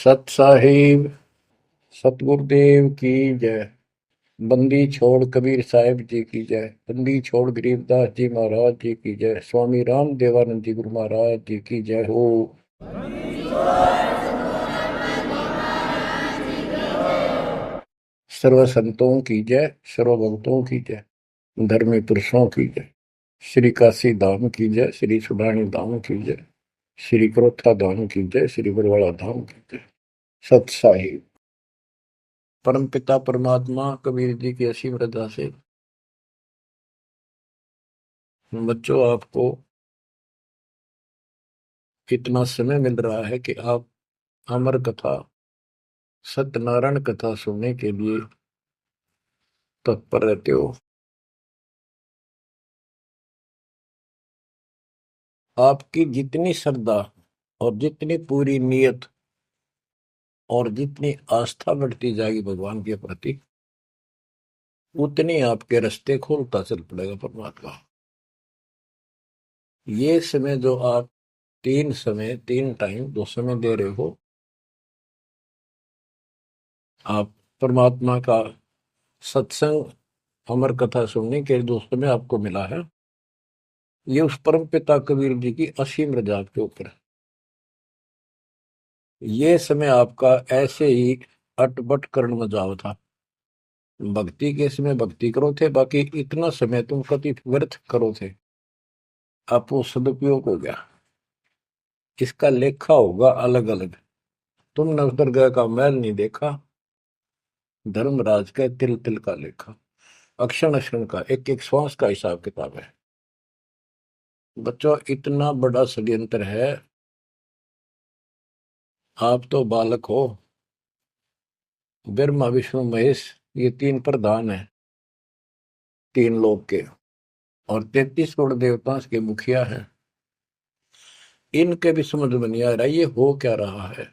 सत साहिब सतगुरुदेव की जय। बंदी छोड़ कबीर साहिब जी की जय। बंदी छोड़ गरीबदास जी महाराज जी की जय। स्वामी राम देवानंद जी गुरु महाराज जी की जय हो। सर्व संतों की जय, सर्व भक्तों की जय, धर्मी पुरुषों की जय। श्री काशी धाम की जय, श्री सुडानी धाम की जय, श्री क्रोथा धाम की जय, श्री बरवाड़ा धाम की जय। सत साहिब। परम पिता परमात्मा कबीर जी की असीम रजा से बच्चों आपको इतना समय मिल रहा है कि आप अमर कथा, सत्यनारायण कथा सुनने के लिए तत्पर रहते हो। आपकी जितनी श्रद्धा और जितनी पूरी नियत और जितनी आस्था बढ़ती जाएगी भगवान के प्रति, उतनी आपके रास्ते खोलता चल पड़ेगा परमात्मा। ये समय जो आप तीन टाइम दो समय दे रहे हो, आप परमात्मा का सत्संग अमर कथा सुनने के जो समय आपको मिला है, ये उस परम पिता कबीर जी की असीम रजा के ऊपर है। ये समय आपका ऐसे ही अटपट कर्ण में जाओ था। भक्ति के समय भक्ति करो थे, बाकी इतना समय तुम कति व्यर्थ करो थे, आप वो सदुपयोग हो गया। इसका लेखा होगा अलग अलग। तुमने उस दरगाह का मैल नहीं देखा, धर्मराज का तिल तिल का लेखा, अक्षण अक्षण का, एक एक श्वास का हिसाब किताब है। बच्चों, इतना बड़ा षड्यंत्र है। आप तो बालक हो। ब्रह्मा विष्णु महेश, ये तीन प्रधान है तीन लोक के, और 33 करोड़ देवता के मुखिया हैं। इनके भी समझ में नहीं आ रहा ये हो क्या रहा है।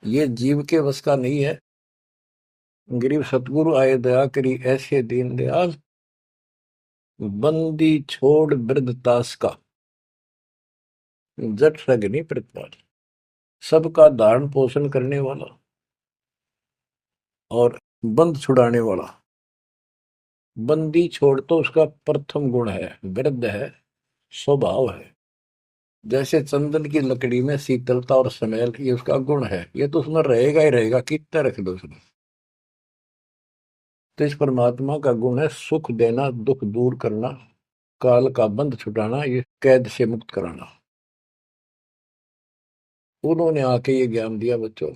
ये जीव के वश का नहीं है। गरीब सतगुरु आए दया करी ऐसे दीन दयाल, बंदी छोड़ वृद्धतास का, जट रगनी प्रतिपाल। सबका धारण पोषण करने वाला और बंद छुड़ाने वाला। बंदी छोड़ तो उसका प्रथम गुण है, वृद्ध है, स्वभाव है। जैसे चंदन की लकड़ी में शीतलता और स्मेल, ये उसका गुण है। ये तो उसमें रहेगा ही रहेगा, कितना रख दो उसमें। तो इस परमात्मा का गुण है सुख देना, दुख दूर करना, काल का बंध छुटाना, ये कैद से मुक्त कराना। उन्होंने आके ये ज्ञान दिया बच्चों।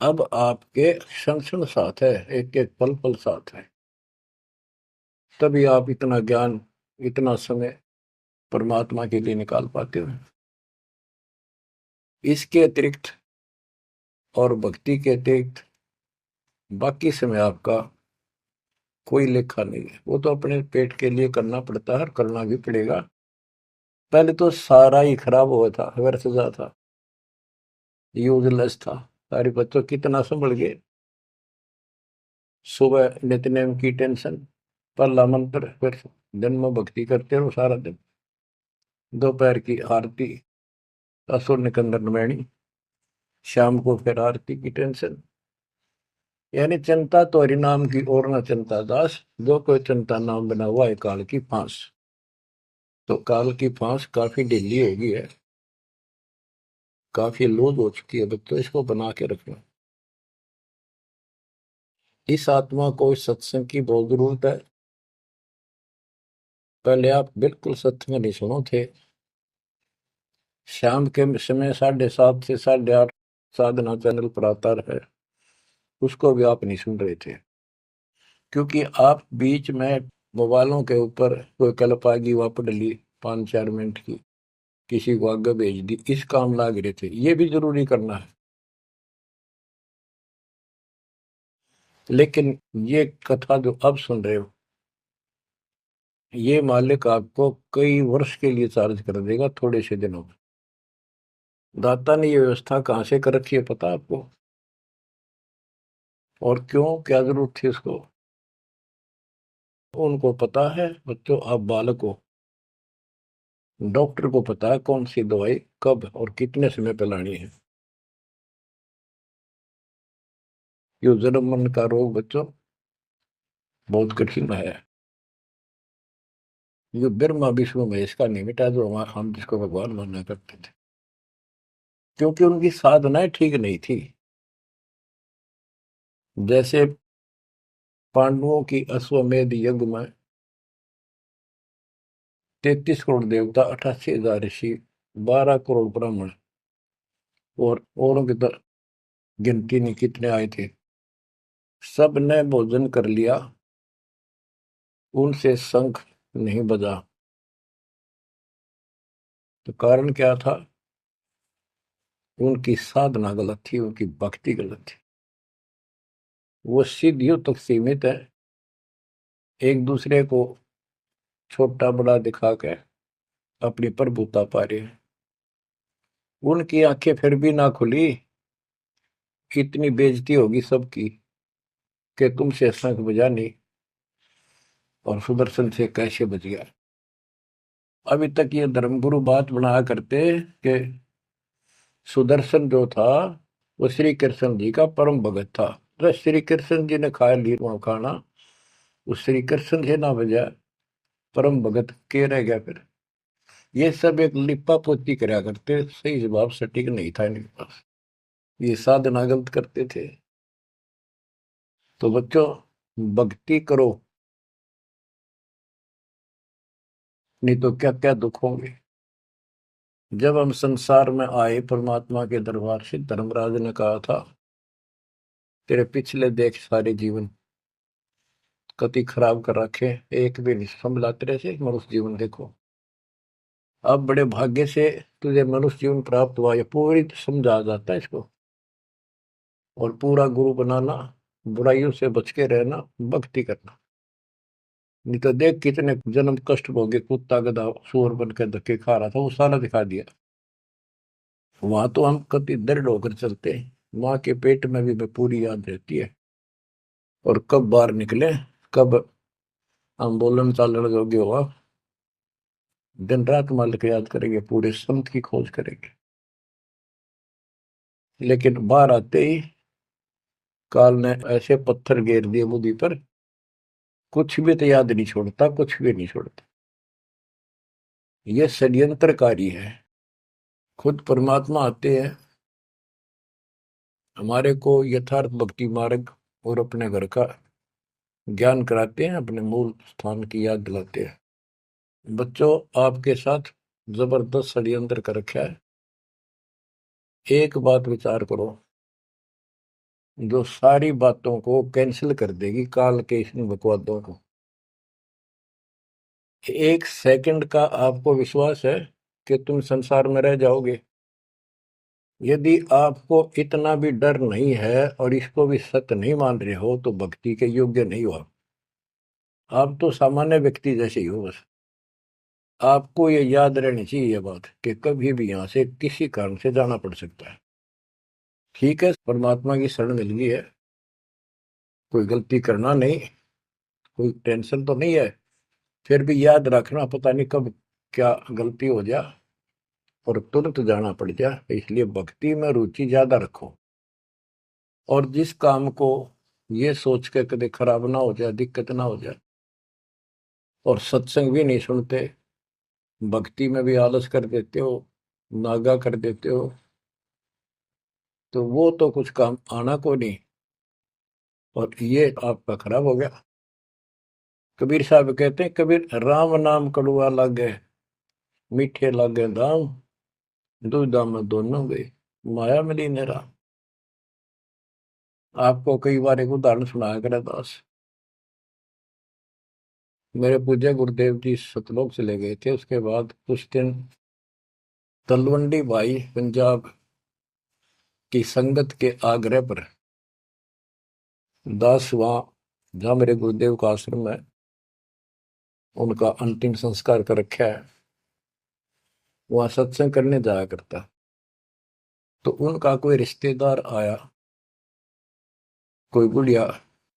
अब आपके क्षण क्षण साथ है, एक एक पल पल साथ है। तभी आप इतना ज्ञान, इतना समय परमात्मा के लिए निकाल पाते हो। इसके अतिरिक्त और भक्ति के अतिरिक्त बाकी समय आपका कोई लेखा नहीं है। वो तो अपने पेट के लिए करना पड़ता है और करना भी पड़ेगा। पहले तो सारा ही खराब हुआ था, व्यर्थ जा था, यूजलेस था। सारे बच्चों कितना संभल गए। सुबह नित्यनेम की टेंशन, पहला मंत्र, फिर दिन में भक्ति करते रहो सारा दिन, दोपहर की आरती, असुर निकंदन नमैनी, शाम को फिर आरती की टेंशन। यानी चिंता तो हरि नाम की और न चिंता दास, जो कोई चिंता नाम बना हुआ है काल की फांस। तो काल की फांस काफी ढीली हो गई है, काफी लूज हो चुकी है बच्चों, इसको बना के रखना। इस आत्मा को इस सत्संग की बहुत जरूरत है। पहले आप बिल्कुल सत्संग नहीं सुनो थे। शाम के समय 7:30 से 8:30 साधना चैनल पर आता है, उसको भी आप नहीं सुन रहे थे, क्योंकि आप बीच में मोबाइलों के ऊपर कोई कल्प आ गई, वापस डली 5-4 मिनट की, किसी को आगे भेज दी, इस काम लाग रहे थे। ये भी जरूरी करना है, लेकिन ये कथा जो अब सुन रहे हो, ये मालिक आपको कई वर्ष के लिए चार्ज कर देगा थोड़े से दिनों में। दाता ने ये व्यवस्था कहां से कर रखी है पता आपको? और क्यों, क्या जरूरत थी उसको? उनको पता है बच्चों, आप बालक हो, डॉक्टर को पता है कौन सी दवाई कब और कितने समय पे लानी है। ये जन्म मन का रोग बच्चों बहुत कठिन है। ये ब्रह्मा विष्णु महेश का नहीं मिटा जो हम जिसको भगवान माना करते थे, क्योंकि उनकी साधनाएं ठीक नहीं थी। जैसे पांडवों की अश्वमेध यज्ञ में 33 करोड़ देवता, 88,000 ऋषि, 12 करोड़ ब्राह्मण और औरों की तो गिनती नहीं कितने आए थे, सब ने भोजन कर लिया, उनसे शंख नहीं बजा। तो कारण क्या था? उनकी साधना गलत थी, उनकी भक्ति गलत थी। वो सिद्धियों तक सीमित है, एक दूसरे को छोटा बड़ा दिखा के अपनी प्रभुता पा रहे हैं। उनकी आंखें फिर भी ना खुली, इतनी बेइज्जती होगी सबकी कि तुमसे शंख बजा नहीं और सुदर्शन से कैसे बच गया। अभी तक ये धर्मगुरु बात बनाया करते कि सुदर्शन जो था वो श्री कृष्ण जी का परम भगत था। तो श्री कृष्ण जी ने खा ली वहां खाना, उस श्री कृष्ण से ना बजा, परम भगत के रह गया फिर। ये सब एक लिपा पोती कराया करते, सही जवाब सटीक नहीं था इनके पास, ये साधना गलत करते थे। तो बच्चों भक्ति करो, नहीं तो क्या क्या दुख होंगे। जब हम संसार में आए परमात्मा के दरबार से, धर्मराज ने कहा था तेरे पिछले देख सारे जीवन कति खराब कर रखे, एक भी नहीं संभला तेरे से मनुष्य जीवन देखो। अब बड़े भाग्य से तुझे मनुष्य जीवन प्राप्त हुआ, ये पूरी समझा जाता है इसको। और पूरा गुरु बनाना, बुराइयों से बच के रहना, भक्ति करना। नहीं तो देख कितने जन्म कष्ट भोगे, कुत्ता गधा सूअर बन के धक्के खा रहा था, वो सारा दिखा दिया। वहां तो हम कति दृढ़ होकर चलते हैं, माँ के पेट में भी मैं पूरी याद रहती है। और कब बाहर निकले, कब हम बोलन चालन योग्य हुआ, दिन रात मालिक याद करेंगे, पूरे संत की खोज करेंगे। लेकिन बाहर आते ही काल ने ऐसे पत्थर घेर दिए बुद्धि पर, कुछ भी तो याद नहीं छोड़ता, कुछ भी नहीं छोड़ता। ये षड्यंत्रकारी है। खुद परमात्मा आते हैं, हमारे को यथार्थ भक्ति मार्ग और अपने घर का ज्ञान कराते हैं, अपने मूल स्थान की याद दिलाते हैं। बच्चों आपके साथ जबरदस्त षड्यंत्र कर रखा है। एक बात विचार करो जो सारी बातों को कैंसिल कर देगी, काल के इन बकवादों को। एक सेकंड का आपको विश्वास है कि तुम संसार में रह जाओगे? यदि आपको इतना भी डर नहीं है और इसको भी सत्य नहीं मान रहे हो तो भक्ति के योग्य नहीं हो आप तो सामान्य व्यक्ति जैसे ही हो बस। आपको ये याद रहनी चाहिए ये बात कि कभी भी यहां से किसी कारण से जाना पड़ सकता है। ठीक है, परमात्मा की शरण मिल गई है, कोई गलती करना नहीं, कोई टेंशन तो नहीं है। फिर भी याद रखना, पता नहीं कब क्या गलती हो जाए और तुरंत जाना पड़ जाए, इसलिए भक्ति में रुचि ज्यादा रखो। और जिस काम को ये सोच के कभी खराब ना हो जाए, दिक्कत ना हो जाए, और सत्संग भी नहीं सुनते, भक्ति में भी आलस कर देते हो, नागा कर देते हो, तो वो तो कुछ काम आना को नहीं, और ये आपका खराब हो गया। कबीर साहब कहते हैं, कबीर राम नाम कड़ुआ लागे, मीठे लागे दाम, दुविधा में दोनों गए, माया मिली ने राम। आपको कई बार एक उदाहरण सुनाया करे दास। मेरे पूज्य गुरुदेव जी सतलोक चले गए थे, उसके बाद कुछ दिन तलवंडी भाई पंजाब की संगत के आग्रह पर दास वहां, जहाँ मेरे गुरुदेव का आश्रम है, उनका अंतिम संस्कार कर रखा है, वहां सत्संग करने जाया करता। तो उनका कोई रिश्तेदार आया, कोई बुढ़िया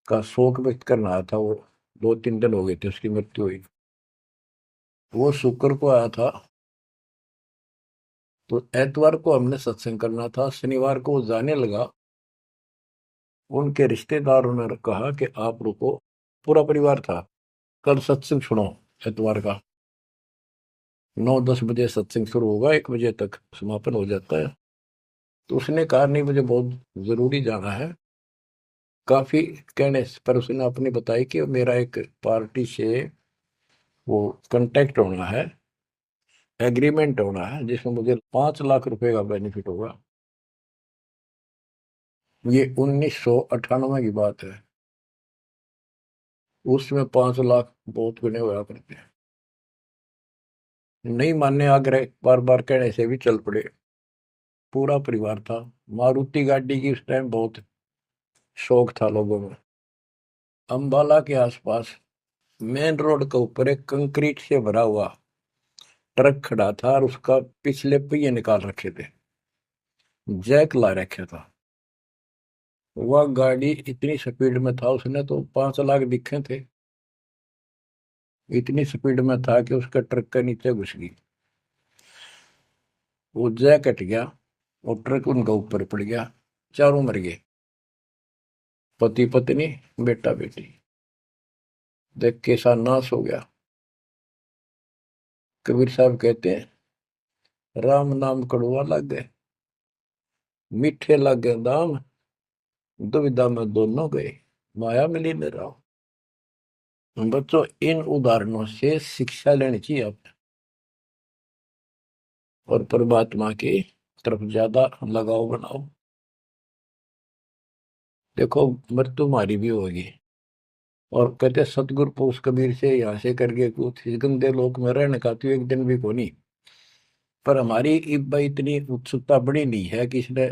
का शोक व्यक्त करना आया था। वो 2-3 दिन हो गए थे उसकी मृत्यु हुई। वो शुक्र को आया था, तो एतवार को हमने सत्संग करना था, शनिवार को वो जाने लगा। उनके रिश्तेदारों ने कहा कि आप रुको, पूरा परिवार था, कल सत्संग सुनो एतवार का। 9-10 बजे सत्संग शुरू होगा, 1 बजे तक समापन हो जाता है। तो उसने कहा नहीं, मुझे बहुत जरूरी जाना है। काफी कहने पर उसने अपनी बताई कि मेरा एक पार्टी से वो कांटेक्ट होना है, एग्रीमेंट होना है, जिसमें मुझे 5 लाख रुपए का बेनिफिट होगा। ये 1998 की बात है। उसमें 5 लाख बहुत गिने हुआ करते हैं। नहीं मानने आग्रह बार बार कहने से भी चल पड़े। पूरा परिवार था। मारुति गाड़ी की उस टाइम बहुत शौक था लोगों में। अंबाला के आसपास मेन रोड के ऊपर एक कंक्रीट से भरा हुआ ट्रक खड़ा था और उसका पिछले पहिए निकाल रखे थे, जैक ला रखा था। वह गाड़ी इतनी स्पीड में था, उसने तो 5 लाख दिखे थे। इतनी स्पीड में था कि उसका ट्रक के नीचे घुस गई। वो जैक कट गया और ट्रक उनका ऊपर पड़ गया। चारों मर गए, पति पत्नी बेटा बेटी। देख कैसा नाश हो गया। कबीर साहब कहते हैं, राम नाम कड़वा लग गए, मीठे लग गए दाम, दुविधा में दोनों गए, माया मिली न राम। बच्चों, इन उदाहरणों से शिक्षा लेनी चाहिए आप, और परमात्मा की तरफ ज्यादा लगाव बनाओ। देखो, मृत्यु हमारी भी होगी। और कहते सतगुरु पुरुष कबीर से यहाँ से करके कुछ इस गंदे लोक में रहने का तो एक दिन भी को नहीं। पर हमारी इब्बा इतनी उत्सुकता बड़ी नहीं है कि इसने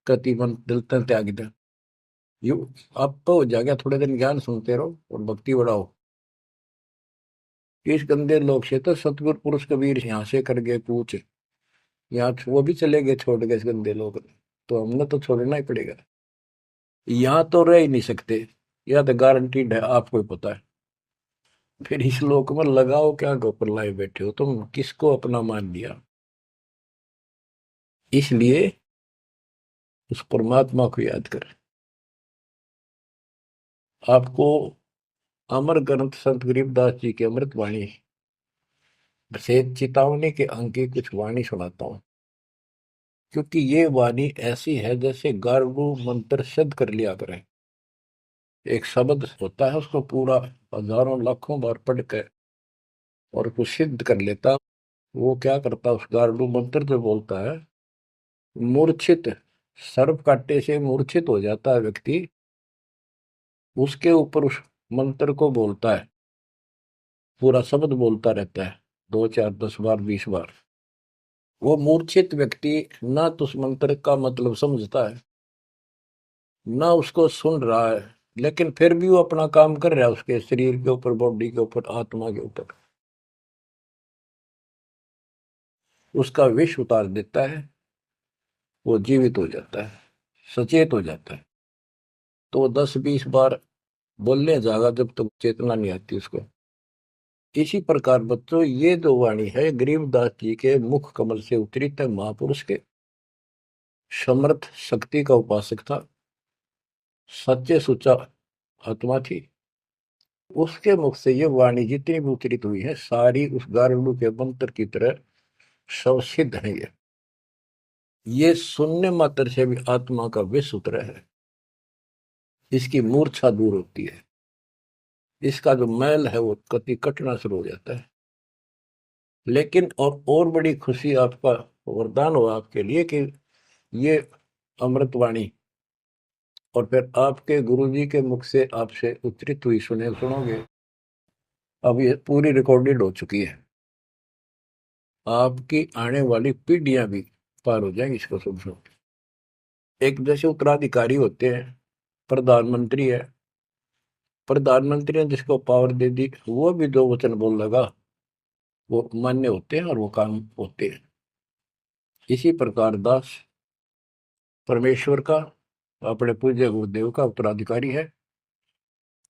कति मन दिल तन त्याग दे। यू आप तो हो जाएगा, थोड़े दिन ज्ञान सुनते रहो और भक्ति बढ़ाओ। इस गंदे लोग से तो सतगुरु पुरुष कबीर यहाँ से करके पूछ, यहाँ वो भी चले गए छोड़ के इस गंदे लोग। तो हमने तो छोड़ना ही पड़ेगा। यहाँ तो रह ही नहीं सकते, यह तो गारंटीड है, आपको ही पता है। फिर इस लोक में लगाओ क्या, गोपर लाए बैठे हो तुम, किसको अपना मान लिया। इसलिए उस परमात्मा को याद कर। आपको अमर ग्रंथ संत गरीबदास जी की अमृत वाणी से चेतावनी के अंक की कुछ वाणी सुनाता हूं। क्योंकि ये वाणी ऐसी है जैसे गारगू मंत्र सिद्ध कर लिया करें। एक शब्द होता है, उसको पूरा हजारों लाखों बार पढ़ कर और उसको सिद्ध कर लेता। वो क्या करता, उस गारडू मंत्र जो बोलता है, मूर्छित सर्प काटे से मूर्छित हो जाता है व्यक्ति, उसके ऊपर उस मंत्र को बोलता है, पूरा शब्द बोलता रहता है, 2 4 10 बार 20 बार। वो मूर्छित व्यक्ति ना तो उस मंत्र का मतलब समझता है, ना उसको सुन रहा है, लेकिन फिर भी वो अपना काम कर रहा है, उसके शरीर के ऊपर, बॉडी के ऊपर, आत्मा के ऊपर। उसका विष उतार देता है, वो जीवित हो जाता है, सचेत हो जाता है। तो वो 10 20 बार बोलने जाएगा जब तक चेतना नहीं आती उसको। इसी प्रकार बच्चों, ये जो वाणी है गरीबदास जी के मुख कमल से उतरी तक, महापुरुष के समर्थ शक्ति का उपासक था, सच्चे सुचा आत्मा थी। उसके मुख से ये वाणी जितनी भी उतरित हुई है, सारी उस गारुड़ के मंत्र की तरह सब सिद्ध है। ये सुनने मात्र से भी आत्मा का विष उतरा है, इसकी मूर्छा दूर होती है, इसका जो मैल है वो कति कटना शुरू हो जाता है। लेकिन और बड़ी खुशी आपका वरदान हो आपके लिए कि ये अमृतवाणी और फिर आपके गुरु जी के मुख से आपसे उच्चरित हुई सुनोगे। अब ये पूरी रिकॉर्डेड हो चुकी है, आपकी आने वाली पीढ़ियां भी पार हो जाएंगी इसको सुन सुन। एक जैसे उत्तराधिकारी होते हैं, प्रधानमंत्री है, प्रधानमंत्री ने जिसको पावर दे दी, वो भी जो वचन बोल लगा वो मान्य होते हैं और वो काम होते हैं। इसी प्रकार दास परमेश्वर का, अपने पूज्य गुरुदेव का उत्तराधिकारी है,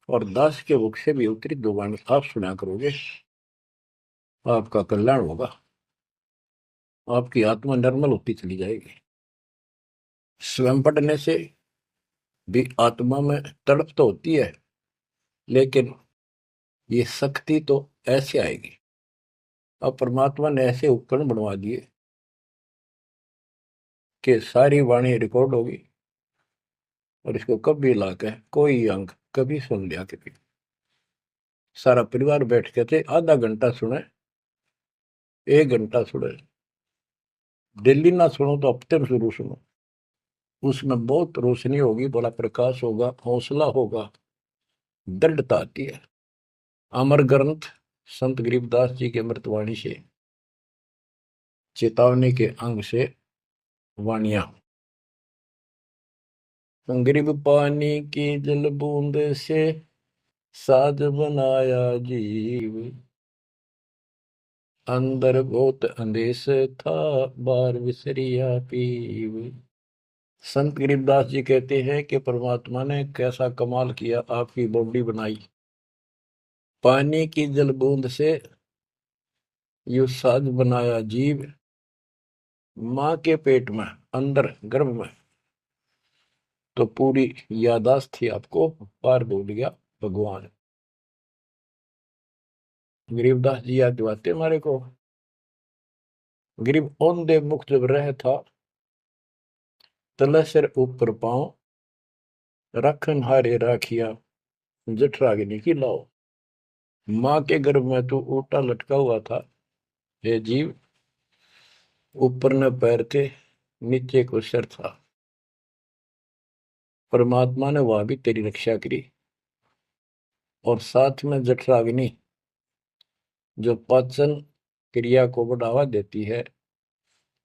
और दास के मुख से भी उत्तरित दो वाणी आप सुना करोगे, आपका कल्याण होगा। आपकी आत्मा निर्मल होती चली जाएगी। स्वयं पढ़ने से भी आत्मा में तड़प तो होती है, लेकिन ये शक्ति तो ऐसे आएगी। अब परमात्मा ने ऐसे उपकरण बनवा दिए कि सारी वाणी रिकॉर्ड होगी, और इसको कभी लाके कोई अंग कभी सुन लिया कभी, सारा परिवार बैठ के थे, आधा घंटा सुने, 1 घंटा सुने, डेली ना सुनो तो हफ्ते में जरूर सुनो। उसमें बहुत रोशनी होगी, बड़ा प्रकाश होगा, हौसला होगा, दृढ़ता आती है। अमर ग्रंथ संत गरीबदास जी के अमृतवाणी से, चेतावनी के अंग से वाणियां। गरीब पानी की जल बूंद से साज बनाया जीव, अंदर बहुत अंदेश था, बार विसरिया पीव। संत गरीबदास जी कहते हैं कि परमात्मा ने कैसा कमाल किया, आपकी बॉडी बनाई, पानी की जल बूंद से यू साज बनाया जीव, माँ के पेट में अंदर गर्भ में तो पूरी यादाश्त थी आपको, पार बोल गया भगवान। गरीबदास जी याद दिवाते हमारे को। गरीब औंधे मुख जब रह था, तले सिर ऊपर पांव, रखन हारे राखिया, जठराग्नि की लाओ। माँ के गर्भ में तू उल्टा लटका हुआ था हे जीव, ऊपर न पैर थे, नीचे को सिर था। परमात्मा ने वहां भी तेरी रक्षा करी, और साथ में जठराग्नि जो पाचन क्रिया को बढ़ावा देती है,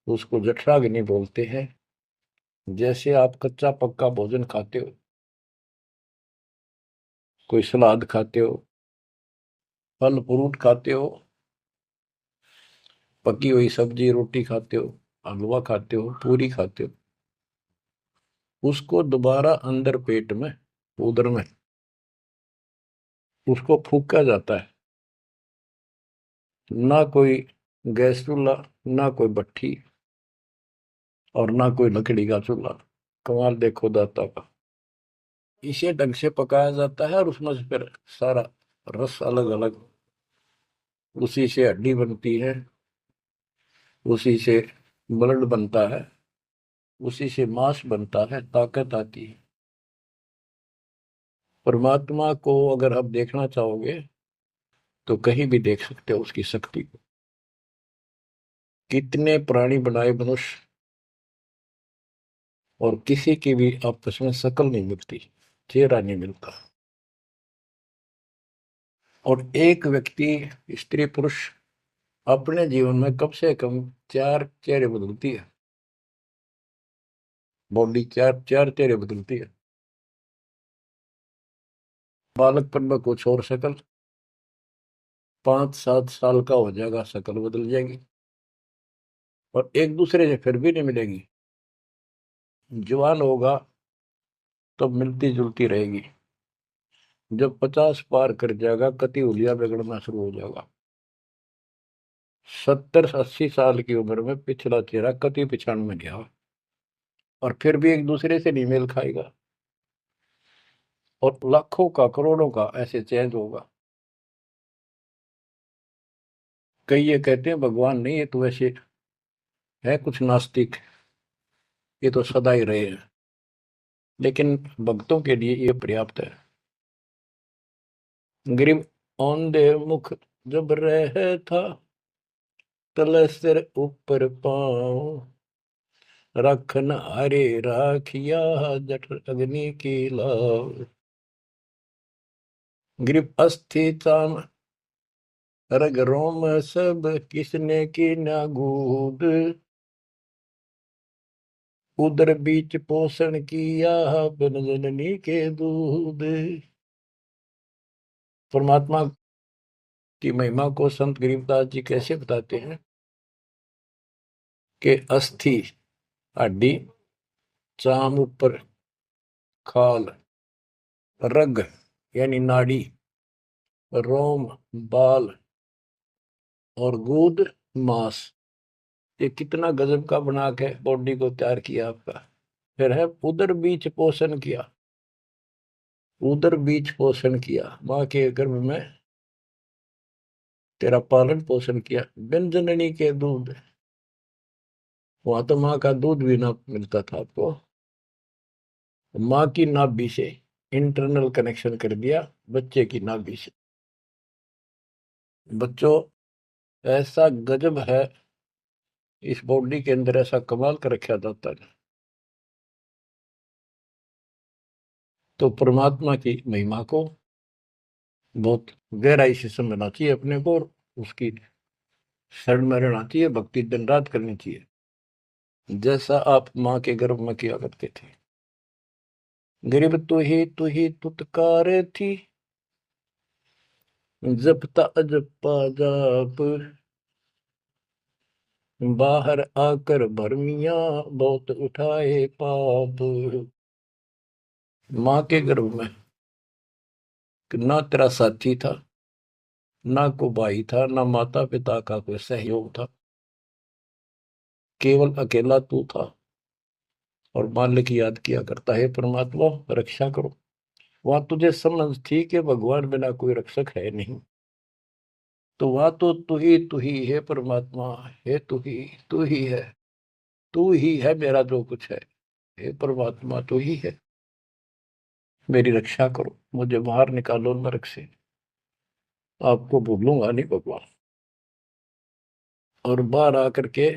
उसको जठराग्नि बोलते हैं। जैसे आप कच्चा पक्का भोजन खाते हो, कोई सलाद खाते हो, फल फ्रूट खाते हो, पकी हुई सब्जी रोटी खाते हो, हलवा खाते हो, पूरी खाते हो, उसको दोबारा अंदर पेट में, उदर में उसको फूका जाता है। ना कोई गैस चूल्हा, ना कोई भट्ठी, और ना कोई लकड़ी का चूल्हा। कमाल देखो दाता का। इसे ढंग से पकाया जाता है, और उसमें से फिर सारा रस अलग अलग, उसी से हड्डी बनती है, उसी से ब्लड बनता है, उसी से मांस बनता है, ताकत आती है। परमात्मा को अगर आप देखना चाहोगे तो कहीं भी देख सकते हो उसकी शक्ति को। कितने प्राणी बनाए मनुष्य, और किसी की भी आपस में शकल नहीं मिलती, चेहरा नहीं मिलता। और एक व्यक्ति, स्त्री पुरुष, अपने जीवन में कम से कम 4 चेहरे बदलती है। बॉडी 4 चेहरे बदलती है। बालकपन में कुछ और शक्ल, 5-7 साल का हो जाएगा शक्ल बदल जाएगी, और एक दूसरे से फिर भी नहीं मिलेगी। जवान होगा तो मिलती जुलती रहेगी, जब 50 पार कर जाएगा कति उलिया बिगड़ना शुरू हो जाएगा। 70-80 साल की उम्र में पिछला चेहरा कति पिछाड़ में गया, और फिर भी एक दूसरे से नहीं मेल खाएगा, और लाखों का करोड़ों का ऐसे चेंज होगा। कई ये कहते हैं भगवान नहीं, ये तो वैसे है कुछ नास्तिक, ये तो सदा ही रहे हैं, लेकिन भक्तों के लिए ये पर्याप्त है। गरीब औंधे मुख जब रह था, तले सिर ऊपर पाँव, रखन हरे राखिया, जठ अग्नि की लाव। गरीब अस्थि चाम रग रोम सब, किसने की ना गूद, उदर बीच पोषण किया, बिन जननी के दूध। परमात्मा की महिमा को संत गरीबदास जी कैसे बताते हैं कि अस्थि हड्डी, चाम ऊपर खाल, रग यानी नाड़ी, रोम बाल, और गूद मांस, ये कितना गजब का बना के बॉडी को तैयार किया आपका। फिर है उदर बीच पोषण किया, उदर बीच पोषण किया, माँ के गर्भ में तेरा पालन पोषण किया। बिन जननी के दूध, वहां तो माँ का दूध भी ना मिलता था आपको। माँ की नाभि से इंटरनल कनेक्शन कर दिया बच्चे की नाभि से। बच्चों, ऐसा गजब है इस बॉडी के अंदर, ऐसा कमाल कर रखा जाता है। तो परमात्मा की महिमा को बहुत गहराई से समझना चाहिए अपने को, और उसकी शरण में रहना चाहिए, भक्ति दिन रात करनी चाहिए, जैसा आप माँ के गर्भ में किया करते थे। गरीब तू ही तुतकार थी, जपता अजपा जाप, बाहर आकर भरमिया बहुत उठाए पाप। माँ के गर्भ में ना तेरा साथी था, ना को भाई था, ना माता पिता का कोई सहयोग था, केवल अकेला तू था। और मालिक याद किया करता है, परमात्मा रक्षा करो। वहां तुझे समझ थी कि भगवान बिना कोई रक्षक है नहीं, तो वहां तो तू ही है परमात्मा, है तू ही है, तू ही है मेरा जो कुछ है। हे परमात्मा तू ही है, मेरी रक्षा करो, मुझे बाहर निकालो नरक से, आपको भूलूंगा नहीं भगवान। और बाहर आकर के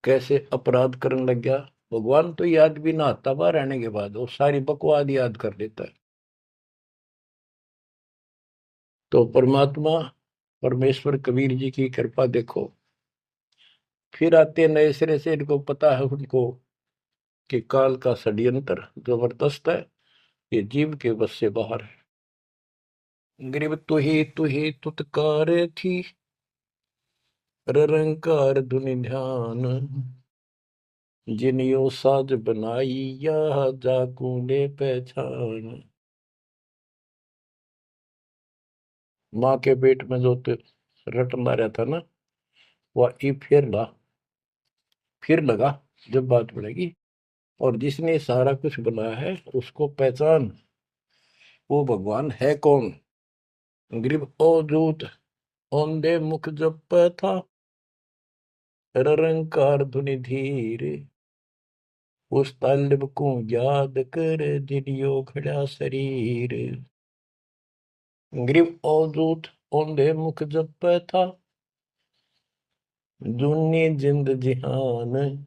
कैसे अपराध करने लग गया भगवान, तो याद भी ना आता बाहर रहने के बाद, वो सारी बकवाद याद कर लेता है। तो परमात्मा परमेश्वर कबीर जी की कृपा देखो, फिर आते नए सिरे से, इनको पता है उनको कि काल का षड्यंत्र जबरदस्त है, ये जीव के बस से बाहर है। गरीब तू ही तुतकार थी, रंकार धुनि ध्यान, जिनियो साज बनाई या जाकूने पहचान। माँ के पेट में जो रटना रहता ना, वह ई फिर लगा जब बात बढ़ेगी। और जिसने सारा कुछ बनाया है उसको पहचान, वो भगवान है कौन। गरीब ओ दूत औंधे मुख जप था, रंकार धुनि धीर, उस तालिब को याद कर दिलियो खड़ा शरीर। गरीब ओ दूत औंधे मुख जप था, दुनी जिंद जिहान,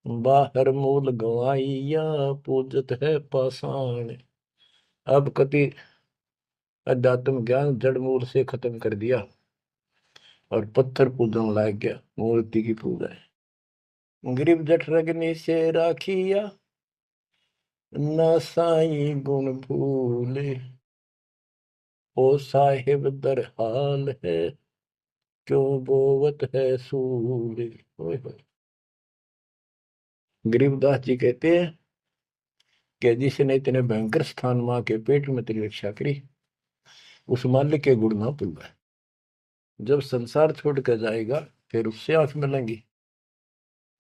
बाहर मूल गवाइया पूजत है पाषाण। अब कति अध्यात्म ज्ञान जड़ मूल से खत्म कर दिया और पत्थर पूजन लाग गया, मूर्ति की पूजा है। गरीब जठ रगनी से राखिया, ना साई गुण भूले, ओ साहिब दर हाल है, क्यों बोवत है सूले। ओए होए। गरीबदास जी कहते हैं कि जिसने इतने भयंकर स्थान मां के पेट में तेरी रक्षा करी, उस मालिक के गुण ना भूलना। जब संसार छोड़ कर जाएगा फिर उससे आंख मिलेंगी,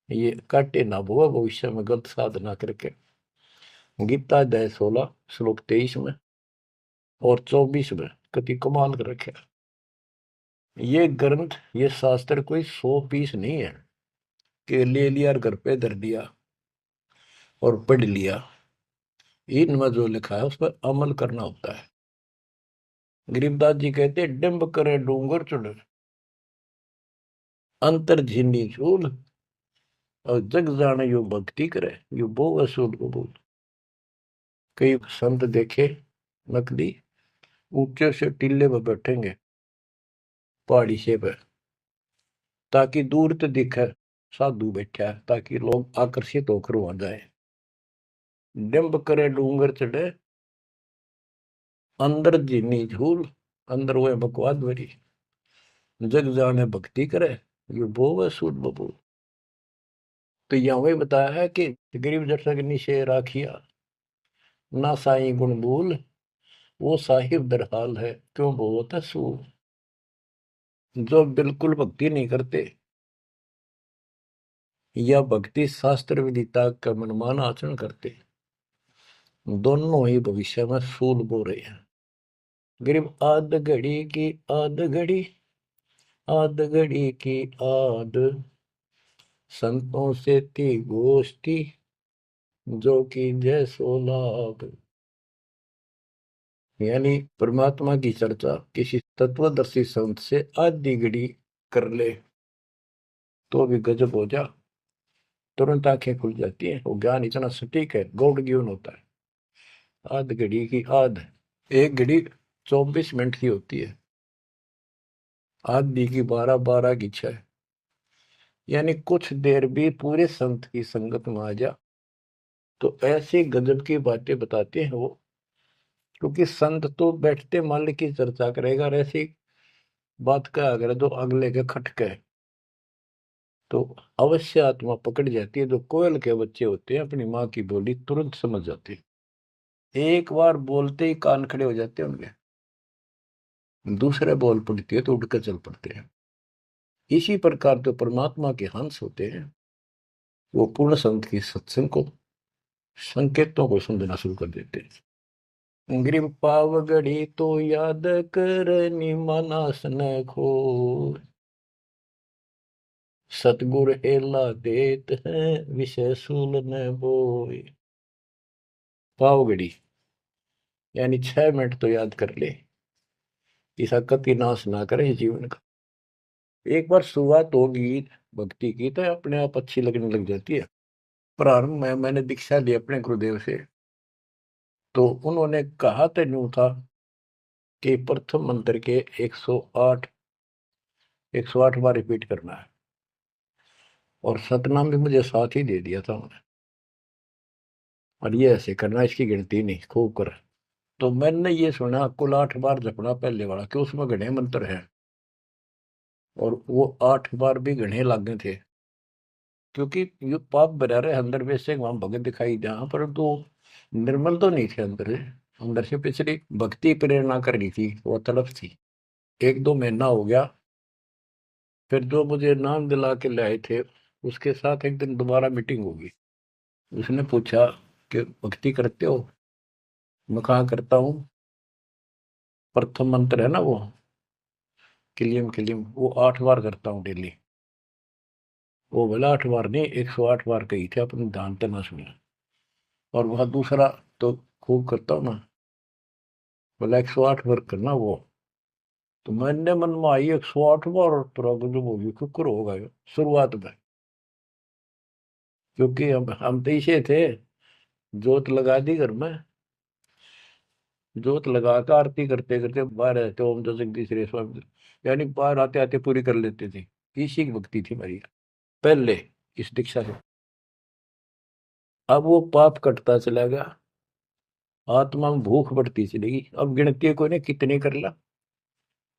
ये काटे ना बुआ भविष्य में गलत साधना करके। गीता अध्याय 16 श्लोक 23 में और 24 में कति कमाल कर रखे। ये ग्रंथ, ये शास्त्र कोई 100 पीस नहीं है कि ले लिया और घर पे धर दिया और पढ़ लिया। इनमें जो लिखा है उस पर अमल करना होता है। गरीबदास जी कहते डिंब करे डूंगर चुड़, अंतर झिनी झूल, और जग जाने यो भक्ति करे, यो बो असूल कबूल। कई संत देखे नकली ऊंचे से टीले पर बैठेंगे पहाड़ी से पे, ताकि दूर तो दिखे साधु बैठा है, ताकि लोग आकर्षित होकर वहां जाए। डिंब करे डूंगर चढ़े, अंदर जीनी झूल, अंदर वो बकवाद भरी, जग जाने भक्ति करे, ये बो सूद बबूल। तो यहाँ वही बताया है कि गरीब जठरग निशे राखिया, ना साई गुण भूल, वो साहिब दरहाल है, क्यों बोलता सूद। जो बिल्कुल भक्ति नहीं करते या भक्ति शास्त्र विदिता का मनमान आचरण करते, दोनों ही भविष्य में सूल बो रहे हैं। गरीब आध घड़ी की आध घड़ी, आध घड़ी की आध, संतों से थी गोष्ठी, जो कि जय सो लाभ। यानी परमात्मा की चर्चा किसी तत्वदर्शी संत से आधी घड़ी कर ले तो भी गजब हो जा, तुरंत आंखें खुल जाती हैं। वो ज्ञान इतना सटीक है, गॉड गिवन होता है। आध घड़ी की आध, एक घड़ी 24 मिनट की होती है, आधी की 12, 12 की 6। यानी कुछ देर भी पूरे संत की संगत में आ जा तो ऐसी गजब की बातें बताते हैं वो। क्योंकि संत तो बैठते माल की चर्चा करेगा, और ऐसी बात का अगर जो अगले के खटके तो अवश्य आत्मा पकड़ जाती है। जो कोयल के बच्चे होते हैं अपनी माँ की बोली तुरंत समझ जाते हैं, एक बार बोलते ही कान खड़े हो जाते हैं उनके। दूसरे बोल पड़ती है तो उठकर चल पड़ते हैं। इसी प्रकार जो परमात्मा के हंस होते हैं वो पूर्ण संत की सत्संग को, संकेतों को समझना शुरू कर देते हैं। ग्रीव पावगढ़ी तो याद करनी मानस न खो, सतगुर हेला देत है विषय सूल न बोए। पावगढ़ी यानी 6 मिनट तो याद कर ले, ऐसा कति नाश ना करे जीवन का। एक बार शुरुआत होगी भक्ति की तो अपने आप अच्छी लगने लग जाती है। प्रारंभ में मैंने दीक्षा ली अपने गुरुदेव से, तो उन्होंने कहा तो यूं था कि प्रथम मंत्र के 108 बार रिपीट करना है, और सतनाम भी मुझे साथ ही दे दिया था उन्होंने, और ये ऐसे करना, इसकी गिनती नहीं, खूब कर। तो मैंने ये सुना कुल 8 बार जपना पहले वाला, कि उसमें घने मंत्र हैं, और वो 8 बार भी घने लागे थे। क्योंकि ये पाप भरा रहे अंदर में से वहां भगत दिखाई जहां पर तो निर्मल तो नहीं थे अंदर से। अंदर से पिछली भक्ति प्रेरणा कर रही थी, वो तड़प थी। 1-2 महीना हो गया, फिर जो मुझे नाम दिला के लाए थे उसके साथ एक दिन दोबारा मीटिंग होगी। उसने पूछा कि भक्ति करते हो? मैं कहा करता हूँ। प्रथम मंत्र है ना वो, किलियम किलियम, वो 8 बार करता हूँ डेली। वो बोला 8 बार नहीं, 108 बार कही थे, अपने ध्यान से ना सुना। और वह दूसरा तो खूब करता हूँ ना, बोला 108 बार करना वो। तो मैंने मन में आई 108 बार, और तुरंत जो होगी कुकर होगा ये शुरुआत में। क्योंकि हम तो इसे थे, जोत लगा दी घर में, जोत लगा कर आरती करते करते बाहर रहते, ओम जो जगदीश रे स्वामी, यानी बाहर आते आते पूरी कर लेते थे। इसी की भक्ति थी मेरी पहले, इस दीक्षा से। अब वो पाप कटता चला गया, आत्मा में भूख बढ़ती चलेगी। अब गिनती को ने कितने कर ला,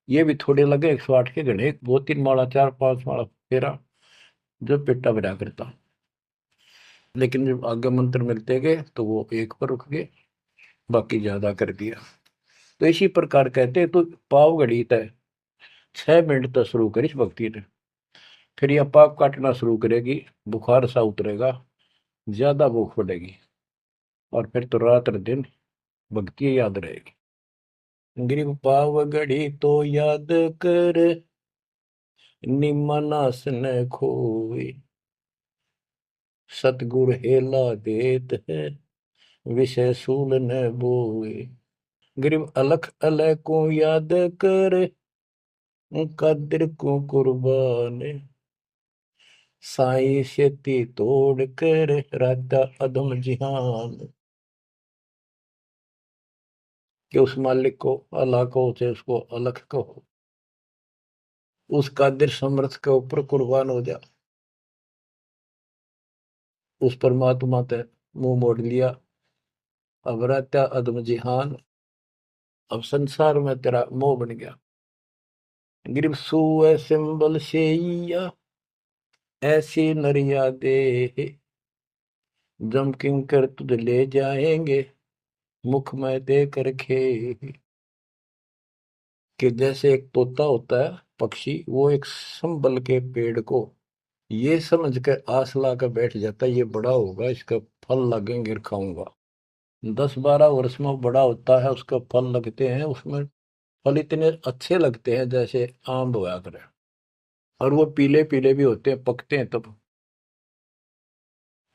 ये भी थोड़े लगे 108 के गणे, 2-3 माला 4-5 माला फेरा, जो पेटा भरा करता। लेकिन जब आगे मंत्र मिलते गए तो वो एक पर रुक गए, बाकी ज्यादा कर दिया। तो इसी प्रकार कहते हैं, तो पाव घड़ी तय 6 मिनट तक शुरू करी इस भक्ति ने, फिर यह पाप काटना शुरू करेगी, बुखार सा उतरेगा, ज्यादा भूख बढ़ेगी, और फिर तो रात दिन भक्ति याद रहेगी। ग्रीव पाव घड़ी तो याद कर निमनास न खोए, सतगुर हेला देत है विषय सूल न बोए। ग्रीव अलख अलय को याद कर, कदर को कुर्बान, साई शेती तोड़ कर राधा अदम जिहान। कि उस मालिक को अल्लाह को से उसको अलख कहो, उस कादिर समर्थ के ऊपर कुर्बान हो जा। उस परमात्मा ते मुंह मोड़ लिया, अब रहता अदम जिहान, अब संसार में तेरा मोह बन गया। गिरव सुए सिंबल शेया, ऐसी नरिया दे, जम किंकर तुझ ले जाएंगे मुख में दे कर खे। कि जैसे एक तोता होता है पक्षी, वो एक संबल के पेड़ को ये समझ के आस ला कर बैठ जाता है ये बड़ा होगा, इसका फल लगेंगे खाऊंगा। 10-12 वर्ष में वो बड़ा होता है, उसका फल लगते हैं, उसमें फल इतने अच्छे लगते हैं जैसे आम होया करे, और वो पीले पीले भी होते हैं, पकते हैं तब।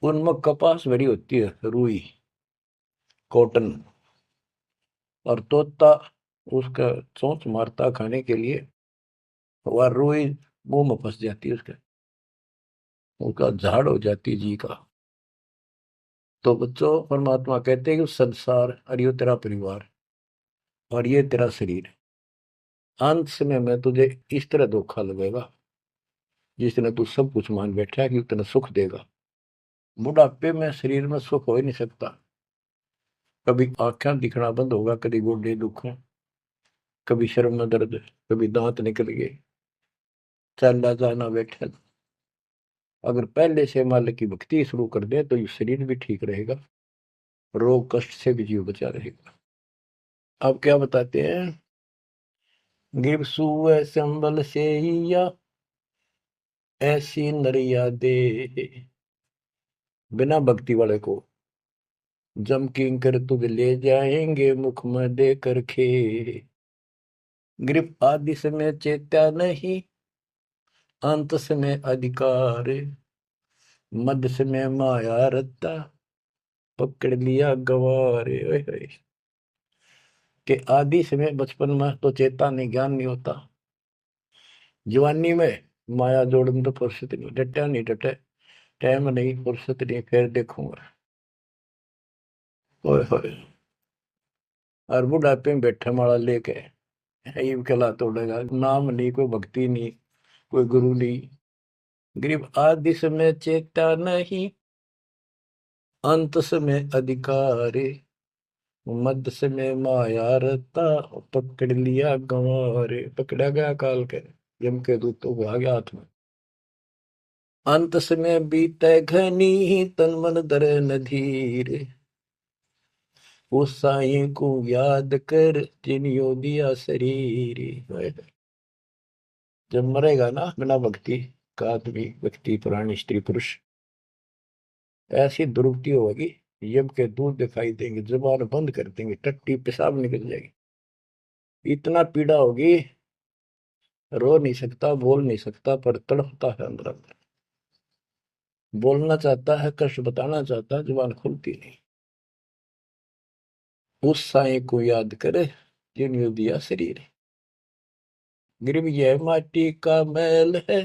उनमें कपास भरी होती है, रुई, कॉटन, और तोता उसका चोंच मारता खाने के लिए, वह रुई मुंह में फंस जाती है उसके, उसका झाड़ हो जाती है जी का। तो बच्चों, परमात्मा कहते हैं कि संसार और ये तेरा परिवार और ये तेरा शरीर, अंत समय में तुझे इस तरह धोखा लगेगा जिसने तू सब कुछ मान बैठा है कि उतना सुख देगा। बुढ़ापे में शरीर में सुख हो ही नहीं सकता। कभी आंखें दिखना बंद होगा, कभी गोडे दुख, कभी शर्म में दर्द, कभी दांत निकल गए, चलना जाना बैठे। अगर पहले से मालिक की भक्ति शुरू कर दे तो ये शरीर भी ठीक रहेगा, रोग कष्ट से भी जीव बचा रहेगा। अब क्या बताते हैं, गिर सुअ संबल से या ऐसी नरिया दे, बिना भक्ति वाले को जम किंकर तुझ ले जाएंगे मुख में दे कर खे। ग्रिप आदि समय चेत्या नहीं, अंत समय अधिकार, मध्य समय माया रत्ता, पकड़ लिया गवारे। ओए होए। कि आदि समय बचपन में तो चेता नहीं, ज्ञान नहीं होता, जवानी में माया जोड़न तो फुर्सत नहीं, डटा नहीं डटे, टाइम नहीं, फुर्सत नहीं, फिर देखूंगा। ओए होए। और बुढ़ापे में बैठे माला लेके ये कला तोड़ेगा, नाम नहीं, कोई भक्ति नहीं, कोई गुरु नहीं। गरीब आदि समय चेता नहीं, अंत समय अधिकारी, मध्य समय माया रता, पकड़ लिया गंवारे। पकड़ा गया काल के, यम के दूतों को आ गया हाथ में। अंत समय बीते घनी, तन मन धरे न धीर, उस साईं को याद कर जिनियो दिया शरीर। जब मरेगा ना बिना भक्ति का आदमी, व्यक्ति, प्राणी, स्त्री, पुरुष, ऐसी दुर्गति होगी, यम के दूध दिखाई देंगे, जुबान बंद कर देंगे, टट्टी पेशाब निकल जाएगी, इतना पीड़ा होगी, रो नहीं सकता, बोल नहीं सकता, पर तड़पता है अंदर अंदर, बोलना चाहता है, कष्ट बताना चाहता है, जुबान खुलती नहीं। उस साईं को याद करे जिन्होंने दिया शरीर। गिरव यह माटी का मैल है,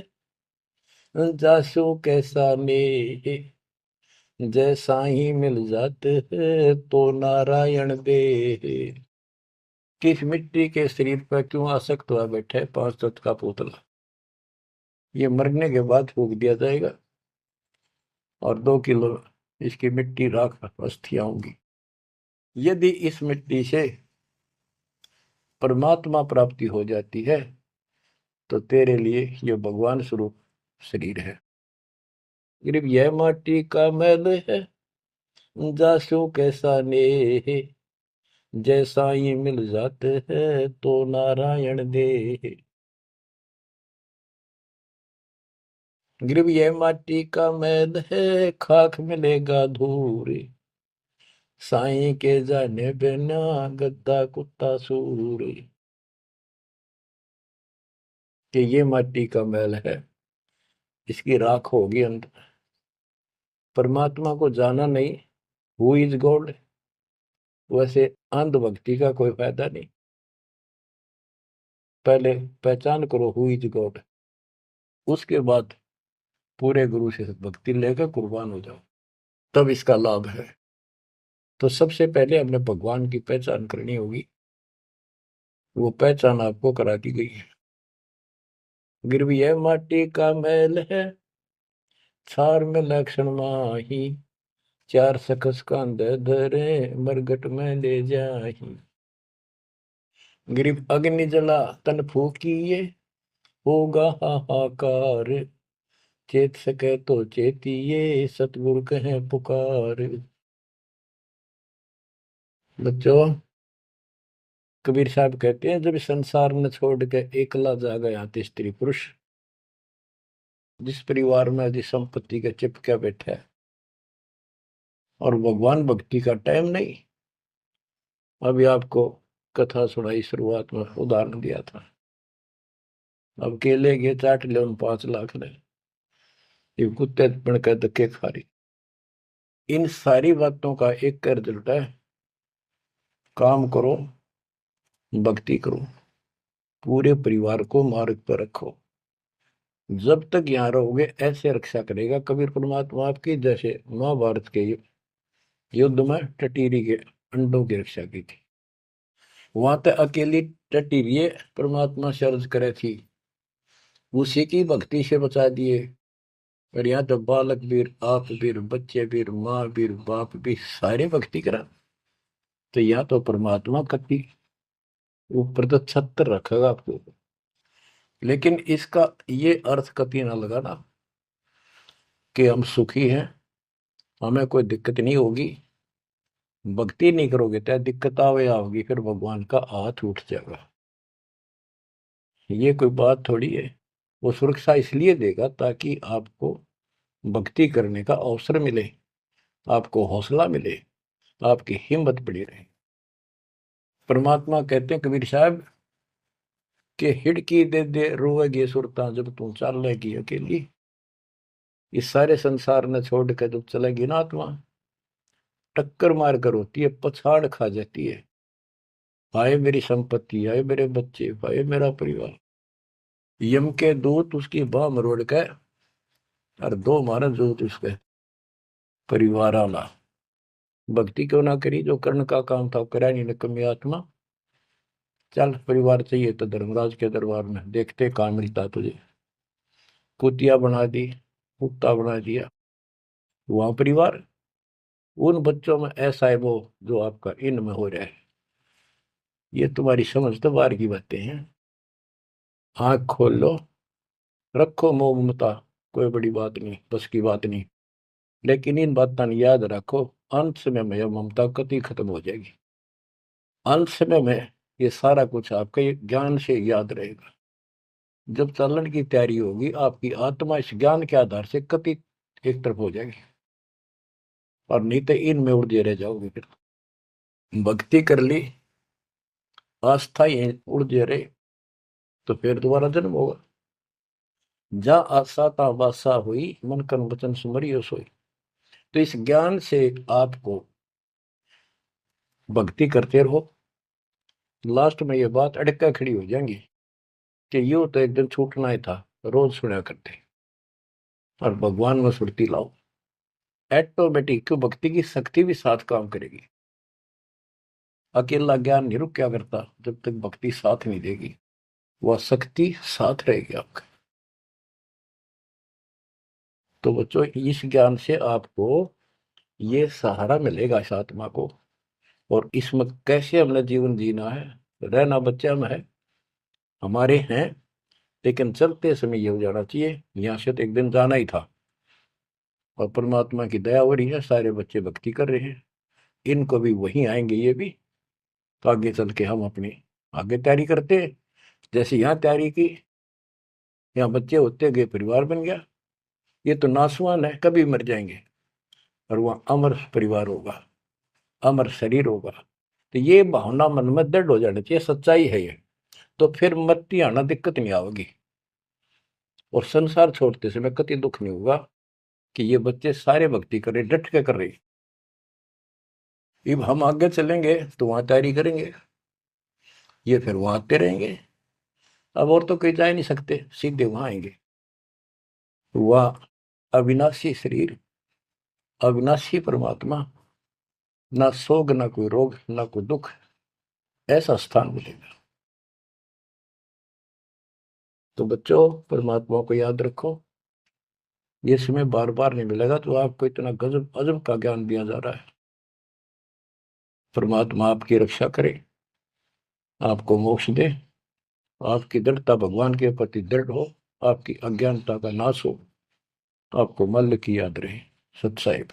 जासू कैसा ने, जय साईं मिल जाते हैं तो नारायण दे। किस मिट्टी के शरीर पर क्यों आसक्त हुआ बैठे 5 तत्व का पुतला, ये मरने के बाद फूक दिया जाएगा, और 2 किलो इसकी मिट्टी राख अस्थियां होंगी। यदि इस मिट्टी से परमात्मा प्राप्ति हो जाती है तो तेरे लिए ये भगवान स्वरूप शरीर है। सिर्फ यह माटी का मैल है, जासू कैसा ने, जैसा ही मिल जाते हैं तो नारायण दे। गिरव यह माटी का मैल है, खाक मिलेगा धूर, साईं के जाने बिना गद्दा कुत्ता सूर। कि ये माटी का मैल है, इसकी राख होगी अंत। परमात्मा को जाना नहीं, हु इज गॉड, वैसे अंधभक्ति का कोई फायदा नहीं। पहले पहचान करो हु इज गॉड, उसके बाद पूरे गुरु से भक्ति लेकर कुर्बान हो जाओ, तब इसका लाभ है। तो सबसे पहले हमने भगवान की पहचान करनी होगी, वो पहचान आपको करा दी गई है। गिरवी है माटी का मैल है, छार में लक्षण माही, चार सकस कांध धरे मरगट में ले जाही। गिरिव अग्नि जला तन फूकिए, होगा हाहाकार, चेत सके तो चेतिए, सतगुरु कहे पुकार। बच्चों, कबीर साहब कहते हैं जब संसार न छोड़ के एकला जा गया स्त्री पुरुष, जिस परिवार में जिस संपत्ति के चिपके बैठे है, और भगवान भक्ति का टाइम नहीं। अभी आपको कथा सुनाई, शुरुआत में उदाहरण दिया था। अब केले के चाट ले उन 5 लाख ने, ये कुत्ते बन कर धक्के खा रही। इन सारी बातों का एक रिजल्ट है, काम करो, भक्ति करो, पूरे परिवार को मार्ग पर रखो। जब तक यहाँ रहोगे ऐसे रक्षा करेगा कबीर परमात्मा आपकी, जैसे महाभारत के युद्ध में टटीरी के अंडों की रक्षा की थी। वहां तक अकेली टटीरी परमात्मा शर्ज करे थी, उसी की भक्ति से बचा दिए। और यहाँ तो बालक वीर, आप वीर, बच्चे वीर, माँ वीर, बाप भी सारे भक्ति करा। तो यहाँ तो परमात्मा कति ऊपर तो छत्र रखेगा आपको। लेकिन इसका ये अर्थ कभी ना लगाना कि हम सुखी हैं, हमें कोई दिक्कत नहीं होगी। भक्ति नहीं करोगे तो दिक्कत आवे आओगी, फिर भगवान का हाथ उठ जाएगा। ये कोई बात थोड़ी है। वो सुरक्षा इसलिए देगा ताकि आपको भक्ति करने का अवसर मिले, आपको हौसला मिले, आपकी हिम्मत बड़ी रहे। परमात्मा कहते हैं कबीर साहब कि हिड़की दे दे रोएगी सुरता जब तू चलेगी अकेली। इस सारे संसार ने छोड़ कर जब चलेगी ना आत्मा, टक्कर मार कर होती है, पछाड़ खा जाती है। हाय मेरी संपत्ति, हाय मेरे बच्चे, हाय मेरा परिवार। यम के दूत उसकी बाह मरोड़ के और दो मारा दूत उसके परिवार आला। भक्ति क्यों ना करी, जो कर्ण का काम था करा नहीं निकम्मी आत्मा। चल परिवार चाहिए तो धर्मराज के दरबार में देखते कहाँ मिलता तुझे। कुतिया बना दी, कुत्ता बना दिया, वहां परिवार। उन बच्चों में ऐसा है वो जो आपका इनमें हो रहा है। ये तुम्हारी समझ तो बाहर की बातें हैं। आंख खोल लो, रखो मोह ममता, कोई बड़ी बात नहीं, बस की बात नहीं। लेकिन इन बातों याद रखो, अंत समय में यह ममता कति खत्म हो जाएगी। अंत समय में ये सारा कुछ आपके ज्ञान से याद रहेगा। जब चलन की तैयारी होगी आपकी आत्मा इस ज्ञान के आधार से कति एक तरफ हो जाएगी, और नहीं तो इनमें उलझे रह जाओगे। फिर भक्ति कर ली, आस्था ये उलझे रहे, तो फिर दोबारा जन्म होगा। जा आशा ता वासा हुई, मन कर्म वचन सुमरियो सोई। तो इस ज्ञान से आपको भक्ति करते रहो। लास्ट में ये बात अड़का खड़ी हो जाएंगी कि यूं तो एक दिन छूटना ही था, रोज सुना करते। और भगवान में सुरती लाओ, ऑटोमेटिक भक्ति की शक्ति भी साथ काम करेगी। अकेला ज्ञान नहीं रुक क्या करता, जब तक भक्ति साथ नहीं देगी वह शक्ति साथ रहेगी आपका। तो बच्चों इस ज्ञान से आपको ये सहारा मिलेगा इस आत्मा को, और इसमें कैसे हमने जीवन जीना है। रहना बच्चा में है, हमारे हैं, लेकिन चलते समय ये हो जाना चाहिए यहाँ से तो एक दिन जाना ही था। और परमात्मा की दया हो रही है, सारे बच्चे भक्ति कर रहे हैं, इनको भी वहीं आएंगे ये भी। तो आगे चल के हम अपनी आगे तैयारी करते हैं। जैसे यहाँ तैयारी की, यहाँ बच्चे होते गए, परिवार बन गया। ये तो नासवान है, कभी मर जाएंगे, और वहाँ अमर परिवार होगा, अमर शरीर होगा। तो ये भावना मन में दृढ़ हो जानी चाहिए, सच्चाई है ये। तो फिर मरती आना दिक्कत नहीं आवेगी, और संसार छोड़ते समय कति दुख नहीं होगा कि ये बच्चे सारे भक्ति कर रहे, डट के कर रहे। अब हम आगे चलेंगे तो वहां तैयारी करेंगे, ये फिर वहां आते रहेंगे। अब और तो कहीं जा नहीं सकते, सीधे वहां आएंगे। वह अविनाशी शरीर, अविनाशी परमात्मा, ना सोग, ना कोई रोग, ना कोई दुख, ऐसा स्थान मिलेगा। तो बच्चों परमात्मा को याद रखो, ये समय बार बार नहीं मिलेगा। तो आपको इतना गजब अजब का ज्ञान दिया जा रहा है। परमात्मा आपकी रक्षा करे, आपको मोक्ष दे, आपकी दृढ़ता भगवान के प्रति दृढ़ हो, आपकी अज्ञानता का नाश हो, आपको मल्ल की याद रहे। सत साहिब।